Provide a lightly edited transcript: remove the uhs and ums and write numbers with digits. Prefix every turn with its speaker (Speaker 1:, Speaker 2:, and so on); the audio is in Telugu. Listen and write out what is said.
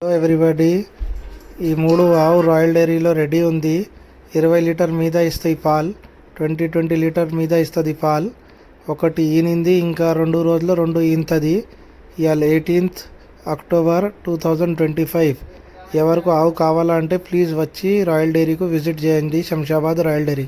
Speaker 1: హలో ఎవ్రీబడి, ఈ 3 ఆవు రాయల్ డైరీలో రెడీ ఉంది. 20 లీటర్ మీద ఇస్తాయి పాలు, 20 లీటర్ మీద ఇస్తుంది పాలు. ఒకటి ఈనింది, ఇంకా 2 రోజుల్లో 2 ఈనుతుంది. ఇవాళ 18th అక్టోబర్ 2025. ఎవరికి ఆవు కావాలంటే ప్లీజ్ వచ్చి రాయల్ డైరీకు విజిట్ చేయండి, శంషాబాద్ రాయల్ డైరీ.